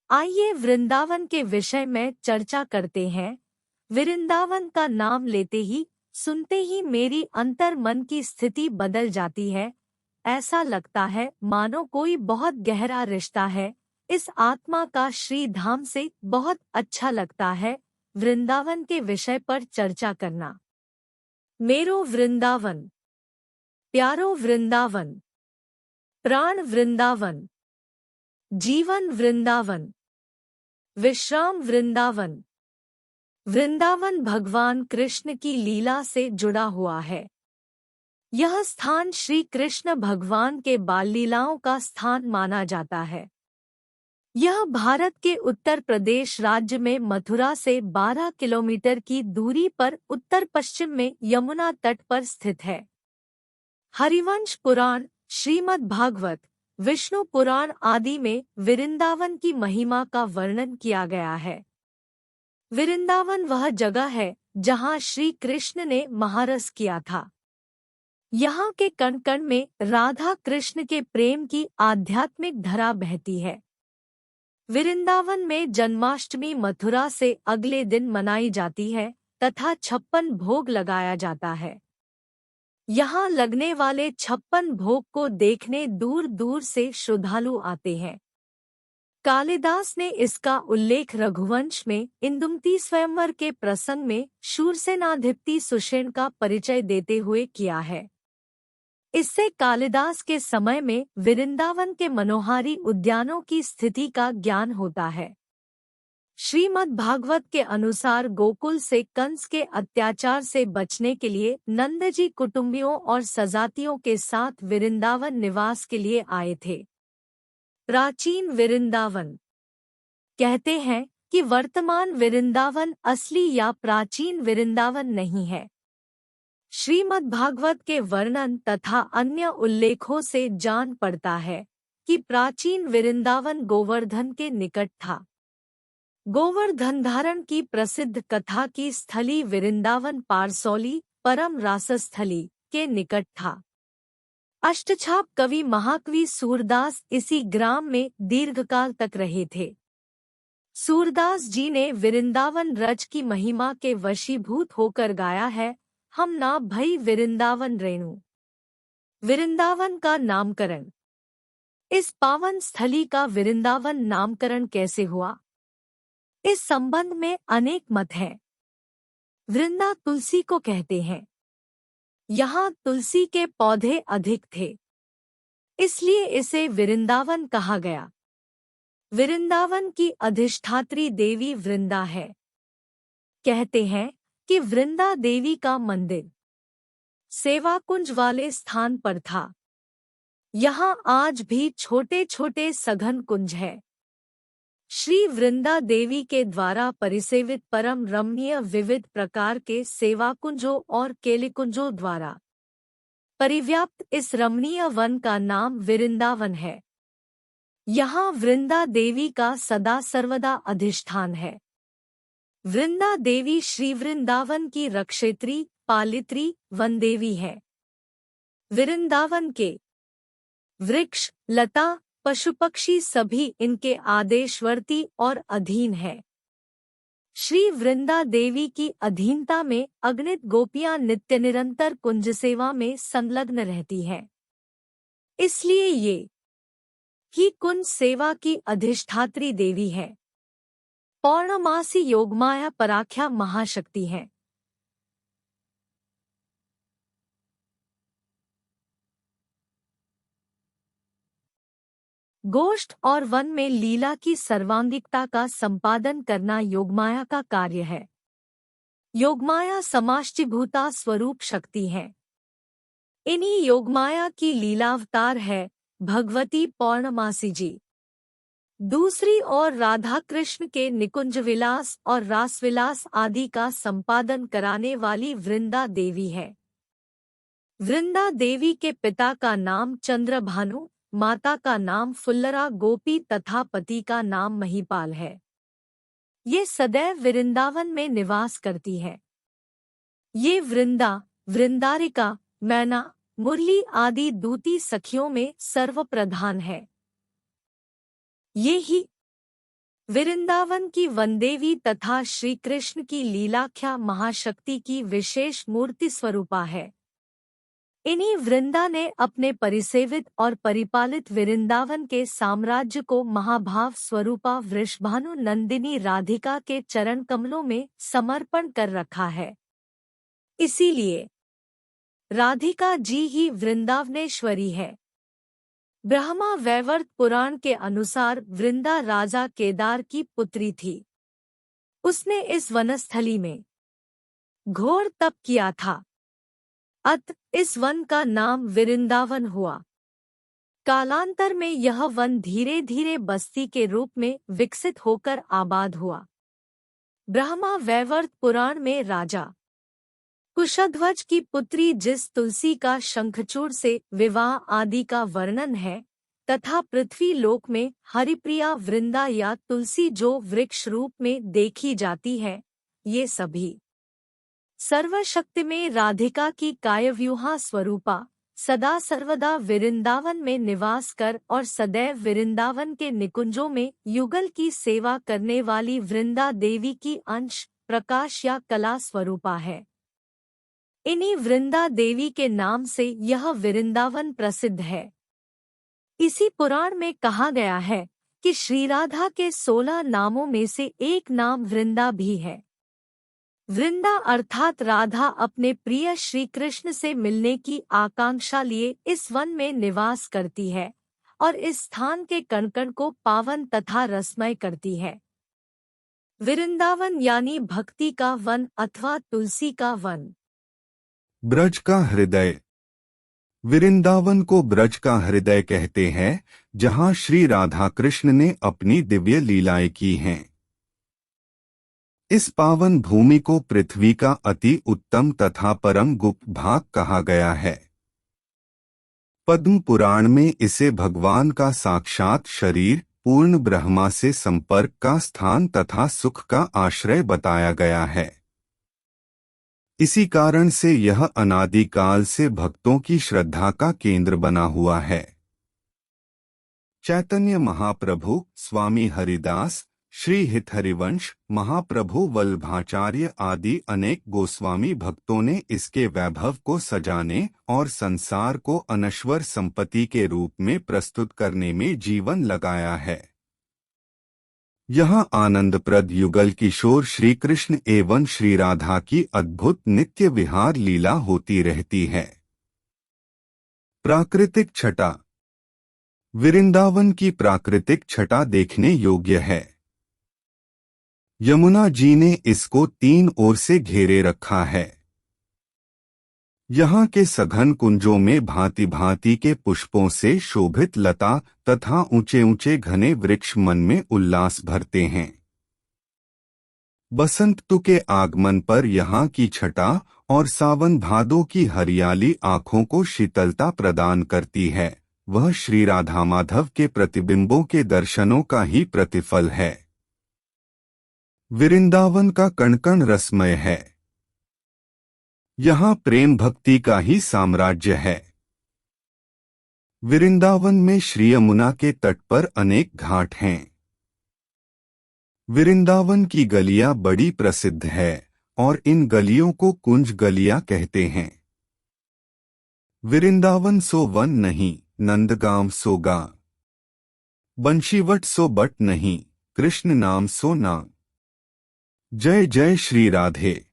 आइए वृंदावन के विषय में चर्चा करते हैं। वृंदावन का नाम लेते ही, सुनते ही मेरी अंतर मन की स्थिति बदल जाती है। ऐसा लगता है मानो कोई बहुत गहरा रिश्ता है इस आत्मा का श्री धाम से। बहुत अच्छा लगता है वृंदावन के विषय पर चर्चा करना। मेरो वृंदावन, प्यारो वृंदावन, प्राण वृंदावन, जीवन वृंदावन, विश्राम वृंदावन। वृंदावन भगवान कृष्ण की लीला से जुड़ा हुआ है। यह स्थान श्री कृष्ण भगवान के बाल लीलाओं का स्थान माना जाता है। यह भारत के उत्तर प्रदेश राज्य में मथुरा से 12 किलोमीटर की दूरी पर उत्तर पश्चिम में यमुना तट पर स्थित है। हरिवंश पुराण, श्रीमद् भागवत, विष्णु पुराण आदि में वृंदावन की महिमा का वर्णन किया गया है। वृंदावन वह जगह है जहाँ श्री कृष्ण ने महारस किया था। यहाँ के कण कण में राधा कृष्ण के प्रेम की आध्यात्मिक धारा बहती है। वृंदावन में जन्माष्टमी मथुरा से अगले दिन मनाई जाती है तथा 56 भोग लगाया जाता है। यहाँ लगने वाले 56 भोग को देखने दूर दूर से श्रद्धालु आते हैं। कालिदास ने इसका उल्लेख रघुवंश में इंदुमती स्वयंवर के प्रसंग में शूरसेनाधिपति सुषेण का परिचय देते हुए किया है। इससे कालिदास के समय में वृंदावन के मनोहारी उद्यानों की स्थिति का ज्ञान होता है। श्रीमद् भागवत के अनुसार गोकुल से कंस के अत्याचार से बचने के लिए नंदजी कुटुंबियों और सजातियों के साथ वृंदावन निवास के लिए आए थे। प्राचीन वृंदावन कहते हैं कि वर्तमान वृंदावन असली या प्राचीन वृंदावन नहीं है। श्रीमद् भागवत के वर्णन तथा अन्य उल्लेखों से जान पड़ता है कि प्राचीन वृंदावन गोवर्धन के निकट था। गोवर्धन धारण की प्रसिद्ध कथा की स्थली वृंदावन पारसौली परम रासस्थली के निकट था। अष्टछाप कवि महाकवि सूरदास इसी ग्राम में दीर्घकाल तक रहे थे। सूरदास जी ने वृंदावन रज की महिमा के वशीभूत होकर गाया है, हम ना भई वृंदावन रेणु। वृंदावन का नामकरण। इस पावन स्थली का वृंदावन नामकरण कैसे हुआ, इस संबंध में अनेक मत हैं। वृंदा तुलसी को कहते हैं। यहाँ तुलसी के पौधे अधिक थे, इसलिए इसे वृंदावन कहा गया। वृंदावन की अधिष्ठात्री देवी वृंदा है। कहते हैं कि वृंदा देवी का मंदिर सेवा कुंज वाले स्थान पर था। यहाँ आज भी छोटे छोटे सघन कुंज है। श्री वृंदा देवी के द्वारा परिसेवित परम रमणीय विविध प्रकार के सेवा कुंजों और केलिकुंजों द्वारा परिव्याप्त इस रमणीय वन का नाम वृंदावन है। यहाँ वृंदा देवी का सदा सर्वदा अधिष्ठान है। वृंदा देवी श्री वृंदावन की रक्षेत्री, पालित्री, वनदेवी है। वृंदावन के वृक्ष, लता, पशु पक्षी सभी इनके आदेशवर्ती और अधीन है। श्री वृंदा देवी की अधीनता में अगणित गोपियां नित्य निरंतर कुंज सेवा में संलग्न रहती हैं। इसलिए ये ही कुंज सेवा की अधिष्ठात्री देवी है। पौर्णमासी योगमाया पराख्या महाशक्ति है। गोष्ठ और वन में लीला की सर्वांगिकता का संपादन करना योगमाया का कार्य है। योगमाया समाष्टिभूता स्वरूप शक्ति है। इन्हीं योगमाया की लीलावतार है भगवती पौर्णमासी जी। दूसरी ओर राधा कृष्ण के निकुंज विलास और रासविलास आदि का संपादन कराने वाली वृंदा देवी है। वृंदा देवी के पिता का नाम चंद्रभानु, माता का नाम फुल्लरा गोपी तथा पति का नाम महीपाल है। ये सदैव वृंदावन में निवास करती है। ये वृंदा, वृंदारिका, मैना, मुरली आदि दूती सखियों में सर्वप्रधान है। ये ही वृंदावन की वनदेवी तथा श्री कृष्ण की लीलाख्या महाशक्ति की विशेष मूर्ति स्वरूपा है। इन्हीं वृंदा ने अपने परिसेवित और परिपालित वृंदावन के साम्राज्य को महाभाव स्वरूपा वृषभानु नंदिनी राधिका के चरण कमलों में समर्पण कर रखा है। इसीलिए राधिका जी ही वृंदावनेश्वरी है। ब्रह्मा वैवर्त पुराण के अनुसार वृंदा राजा केदार की पुत्री थी। उसने इस वनस्थली में घोर तप किया था। अत इस वन का नाम वृंदावन हुआ। कालांतर में यह वन धीरे धीरे बस्ती के रूप में विकसित होकर आबाद हुआ। ब्रह्मा वैवर्त पुराण में राजा कुशध्वज की पुत्री जिस तुलसी का शंखचूड़ से विवाह आदि का वर्णन है, तथा पृथ्वी लोक में हरिप्रिया वृंदा या तुलसी जो वृक्ष रूप में देखी जाती है, ये सभी सर्वशक्ति में राधिका की कायव्यूहा स्वरूपा सदा सर्वदा वृंदावन में निवास कर और सदैव वृंदावन के निकुंजों में युगल की सेवा करने वाली वृंदा देवी की अंश प्रकाश या कला स्वरूपा है। इन्हीं वृंदा देवी के नाम से यह वृंदावन प्रसिद्ध है। इसी पुराण में कहा गया है कि श्री राधा के 16 नामों में से एक नाम वृंदा भी है। वृंदा अर्थात राधा अपने प्रिय श्री कृष्ण से मिलने की आकांक्षा लिए इस वन में निवास करती है और इस स्थान के कण कण को पावन तथा रसमय करती है। वृंदावन यानी भक्ति का वन अथवा तुलसी का वन। ब्रज का हृदय। वृंदावन को ब्रज का हृदय कहते हैं, जहां श्री राधा कृष्ण ने अपनी दिव्य लीलाएं की हैं। इस पावन भूमि को पृथ्वी का अति उत्तम तथा परम गुप्त भाग कहा गया है। पद्म पुराण में इसे भगवान का साक्षात शरीर, पूर्ण ब्रह्मा से संपर्क का स्थान तथा सुख का आश्रय बताया गया है। इसी कारण से यह अनादिकाल से भक्तों की श्रद्धा का केंद्र बना हुआ है। चैतन्य महाप्रभु, स्वामी हरिदास, श्री हितहरिवंश, महाप्रभु वल्लभाचार्य आदि अनेक गोस्वामी भक्तों ने इसके वैभव को सजाने और संसार को अनश्वर संपत्ति के रूप में प्रस्तुत करने में जीवन लगाया है। यहाँ आनंदप्रद युगल किशोर श्री कृष्ण एवं श्री राधा की अद्भुत नित्य विहार लीला होती रहती है। प्राकृतिक छटा। वृंदावन की प्राकृतिक छटा देखने योग्य है। यमुना जी ने इसको 3 ओर से घेरे रखा है। यहाँ के सघन कुंजों में भांति भांति के पुष्पों से शोभित लता तथा ऊंचे ऊंचे घने वृक्ष मन में उल्लास भरते हैं। बसंत ऋतु के आगमन पर यहाँ की छटा और सावन भादों की हरियाली आँखों को शीतलता प्रदान करती है। वह श्री राधा माधव के प्रतिबिंबों के दर्शनों का ही प्रतिफल है। वृंदावन का कण कण रसमय है। यहाँ प्रेम भक्ति का ही साम्राज्य है। वृंदावन में श्री यमुना के तट पर अनेक घाट हैं। वृंदावन की गलियां बड़ी प्रसिद्ध है और इन गलियों को कुंज गलियां कहते हैं। वृंदावन सो वन नहीं, नंदगांव सो गांव। बंशीवट सो बट नहीं, कृष्ण नाम सो नाम। जय जय श्री राधे।